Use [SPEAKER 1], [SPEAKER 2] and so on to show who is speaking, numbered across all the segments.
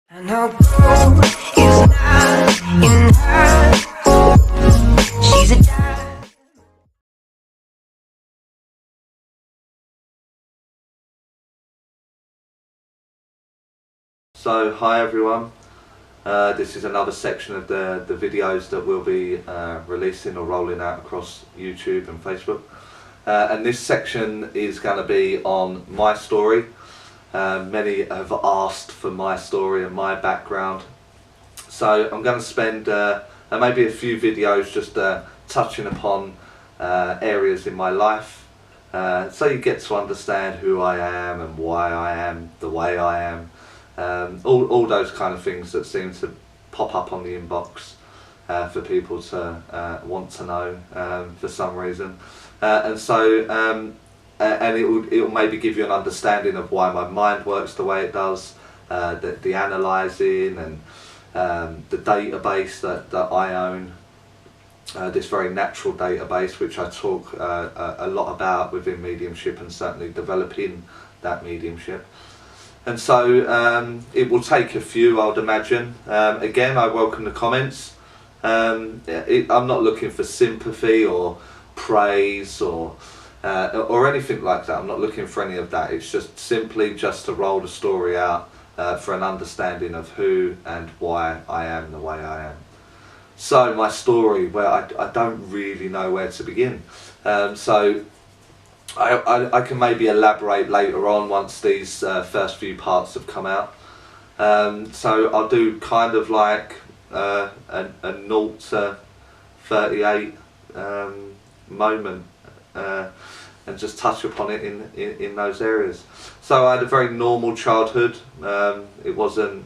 [SPEAKER 1] I know gold is not in her. She's a diamond.
[SPEAKER 2] So hi everyone, this is another section of the videos that we'll be releasing or rolling out across YouTube and Facebook, and this section is going to be on my story. Many have asked for my story and my background, so I'm going to spend maybe a few videos just touching upon areas in my life, so you get to understand who I am and why I am the way I am. All those kind of things that seem to pop up on the inbox for people to want to know for some reason, and it will maybe give you an understanding of why my mind works the way it does, the analysing and the database that I own, this very natural database which I talk a lot about within mediumship and certainly developing that mediumship. And so it will take a few, I would imagine. Again, I welcome the comments. I'm not looking for sympathy or praise or anything like that. I'm not looking for any of that. It's just simply just to roll the story out for an understanding of who and why I am the way I am. So my story, where I don't really know where to begin. So I can maybe elaborate later on once these first few parts have come out. So I'll do kind of like a 0 to 38 moment and just touch upon it in those areas. So I had a very normal childhood. It wasn't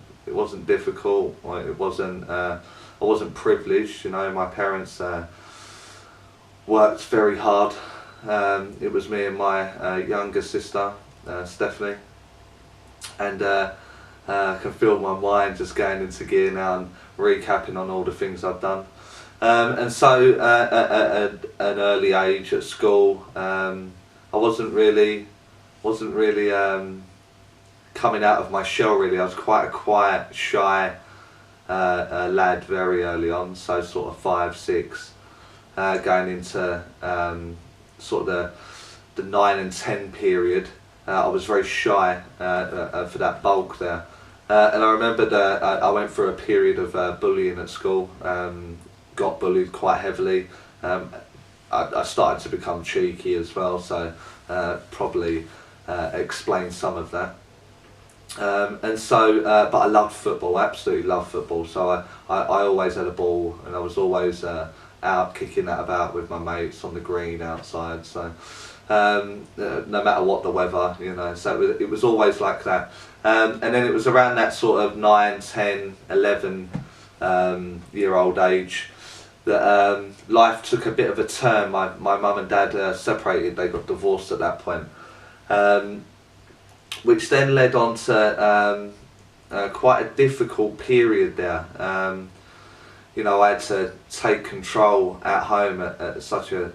[SPEAKER 2] difficult. I wasn't privileged. You know, my parents worked very hard. It was me and my younger sister, Stephanie, and I can feel my mind just going into gear now and recapping on all the things I've done. And so at an early age at school, I wasn't really coming out of my shell really. I was quite a quiet, shy lad very early on, so sort of 5, 6, going into sort of the 9 and 10 period. I was very shy for that bulk there, and I remember that I went through a period of bullying at school. Got bullied quite heavily. I started to become cheeky as well, so probably explain some of that. And so, but I loved football, absolutely loved football, so I always had a ball and I was always out kicking that about with my mates on the green outside, so no matter what the weather, you know, so it was always like that. And then it was around that sort of 9, 10, 11 year old age that life took a bit of a turn. My mum and dad separated, they got divorced at that point, which then led on to quite a difficult period there. You know, I had to take control at home at such a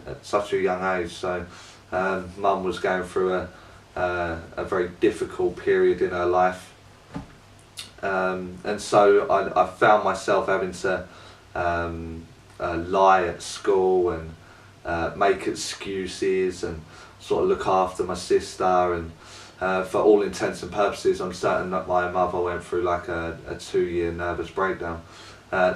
[SPEAKER 2] young age. So mum was going through a very difficult period in her life, and so I found myself having to lie at school and make excuses and sort of look after my sister, and for all intents and purposes I'm certain that my mother went through like a 2-year nervous breakdown.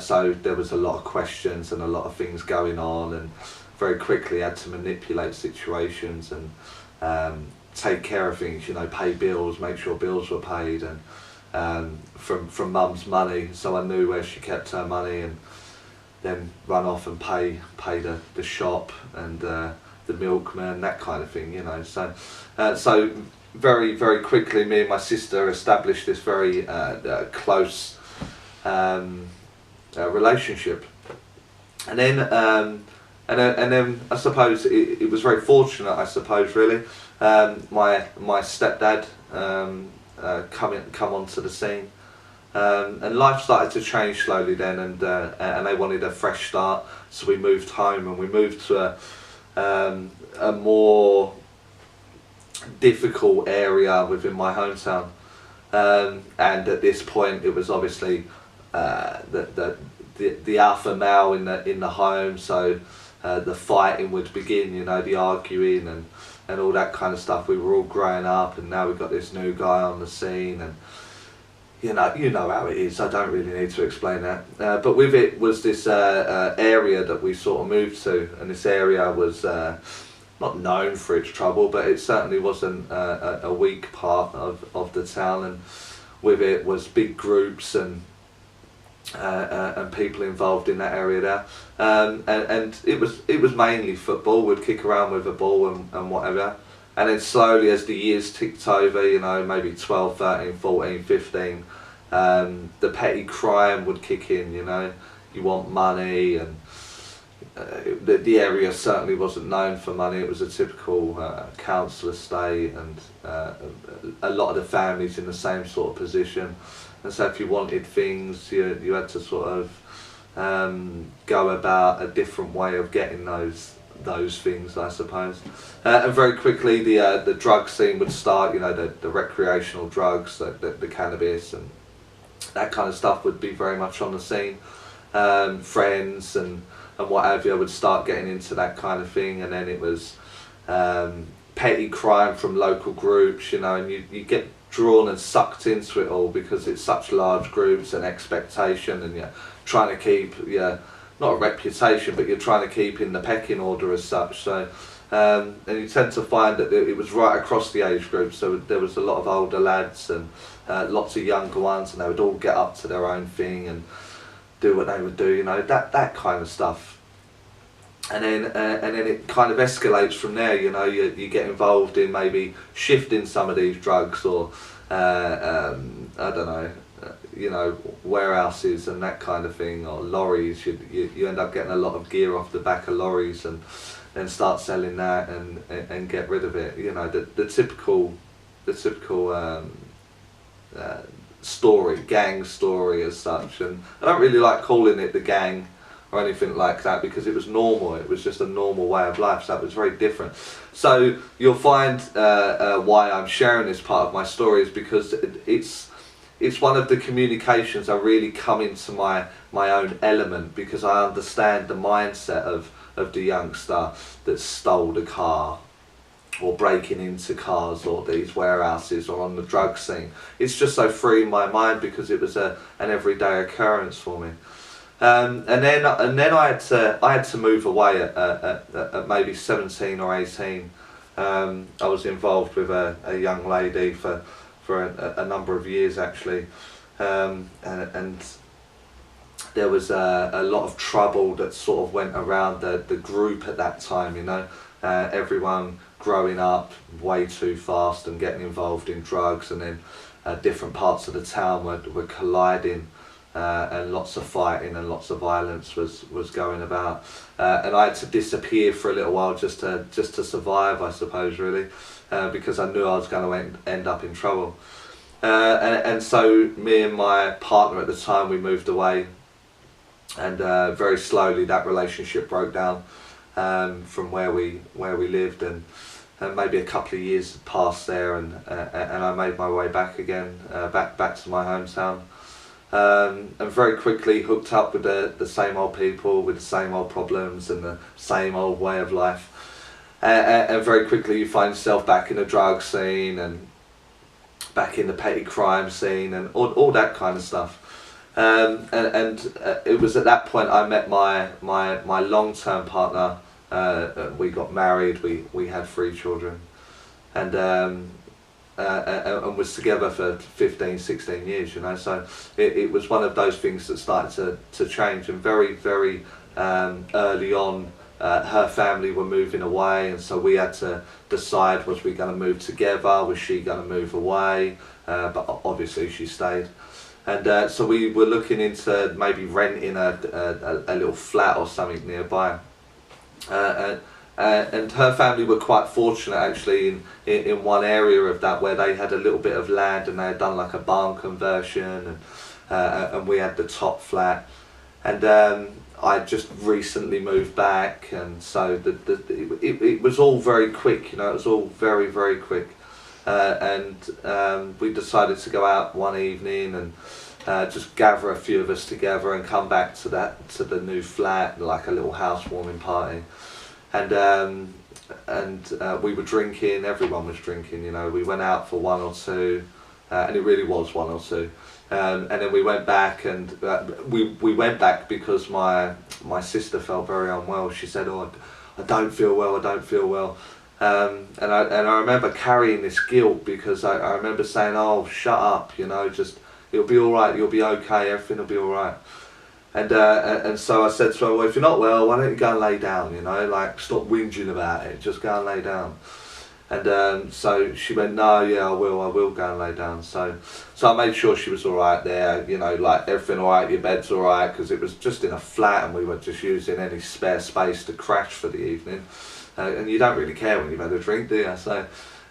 [SPEAKER 2] So there was a lot of questions and a lot of things going on, and very quickly had to manipulate situations and take care of things, you know, pay bills, make sure bills were paid, and from mum's money, so I knew where she kept her money, and then run off and pay the shop and the milkman, that kind of thing, you know. So very, very quickly me and my sister established this very close relationship, and then I suppose it was very fortunate, I suppose, really. My stepdad come onto the scene, and life started to change slowly then, and they wanted a fresh start, so we moved home, and we moved to a more difficult area within my hometown. and at this point it was obviously the alpha male in the home, so the fighting would begin, you know, the arguing and all that kind of stuff. We were all growing up, and now we've got this new guy on the scene, and you know how it is. I don't really need to explain that. But with it was this area that we sort of moved to, and this area was not known for its trouble, but it certainly wasn't a weak part of the town. And with it was big groups and people involved in that area there. And it was mainly football. We'd kick around with a ball and whatever. And then slowly as the years ticked over, you know, maybe 12, 13, 14, 15, the petty crime would kick in, you know. You want money, and the area certainly wasn't known for money. It was a typical council estate, and a lot of the families in the same sort of position. And so if you wanted things, you had to sort of go about a different way of getting those things, I suppose. And very quickly the drug scene would start, you know, the recreational drugs, the cannabis and that kind of stuff would be very much on the scene. Friends and what have you would start getting into that kind of thing, and then it was petty crime from local groups, you know, and you get drawn and sucked into it all because it's such large groups and expectation, and you're trying to keep not a reputation, but you're trying to keep in the pecking order as such. So and you tend to find that it was right across the age group, so there was a lot of older lads and lots of younger ones, and they would all get up to their own thing and do what they would do, you know, that kind of stuff. And then it kind of escalates from there, you know. You get involved in maybe shifting some of these drugs, or I don't know, you know, warehouses and that kind of thing, or lorries. You end up getting a lot of gear off the back of lorries and start selling that and get rid of it. You know, the typical story, gang story as such. And I don't really like calling it the gang or anything like that, because it was normal. It was just a normal way of life, so it was very different. So you'll find why I'm sharing this part of my story is because it's one of the communications I really come into my own element, because I understand the mindset of the youngster that stole the car, or breaking into cars, or these warehouses, or on the drug scene. It's just so free in my mind because it was an everyday occurrence for me. And then I had to move away at maybe 17 or 18. I was involved with a young lady for a number of years actually, and there was a lot of trouble that sort of went around the group at that time, you know. Everyone growing up way too fast and getting involved in drugs, and then different parts of the town were colliding. And lots of fighting and lots of violence was going about, and I had to disappear for a little while just to survive, I suppose, really, because I knew I was going to end up in trouble, and so me and my partner at the time, we moved away, and very slowly that relationship broke down from where we lived, and maybe a couple of years passed there, and I made my way back again, back to my hometown. And very quickly hooked up with the same old people, with the same old problems and the same old way of life, and very quickly you find yourself back in the drug scene and back in the petty crime scene and all that kind of stuff. And it was at that point I met my long-term partner. We got married, we had 3 children, and was together for 15, 16 years, you know. So it was one of those things that started to change, and very, very early on her family were moving away, and so we had to decide, was we going to move together, was she going to move away, but obviously she stayed. And so we were looking into maybe renting a little flat or something nearby. And her family were quite fortunate actually in one area of that, where they had a little bit of land and they had done like a barn conversion, and we had the top flat, and I just recently moved back, and so it was all very quick, you know. It was all very, very quick, and we decided to go out one evening and just gather a few of us together and come back to the new flat, like a little housewarming party. And we were drinking, everyone was drinking, you know. We went out for one or two, and it really was one or two. And then we went back, and we went back because my sister felt very unwell. She said, "Oh, I don't feel well, I don't feel well." And I remember carrying this guilt because I remember saying, "Oh, shut up, you know, just, it'll be all right, you'll be okay, everything will be all right." And so I said to her, "Well, if you're not well, why don't you go and lay down, you know, like, stop whinging about it, just go and lay down." And so she went, "No, yeah, I will go and lay down." So I made sure she was all right there, you know, like, everything all right, your bed's all right, because it was just in a flat and we were just using any spare space to crash for the evening. And you don't really care when you've had a drink, do you? So,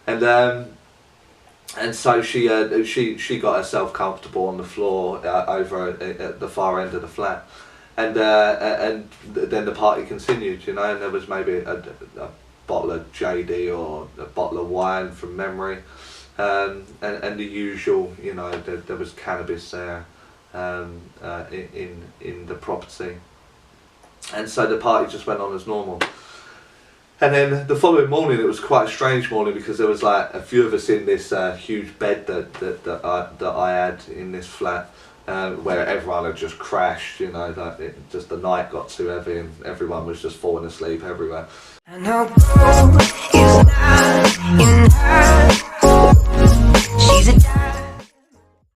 [SPEAKER 2] and so she got herself comfortable on the floor over at the far end of the flat, and then the party continued, you know, and there was maybe a bottle of JD or a bottle of wine from memory, and the usual, you know, there was cannabis there in the property, and so the party just went on as normal. And then the following morning, it was quite a strange morning because there was like a few of us in this huge bed that I had in this flat, where everyone had just crashed. You know, like just the night got too heavy and everyone was just falling asleep everywhere.
[SPEAKER 1] I know gold is not enough.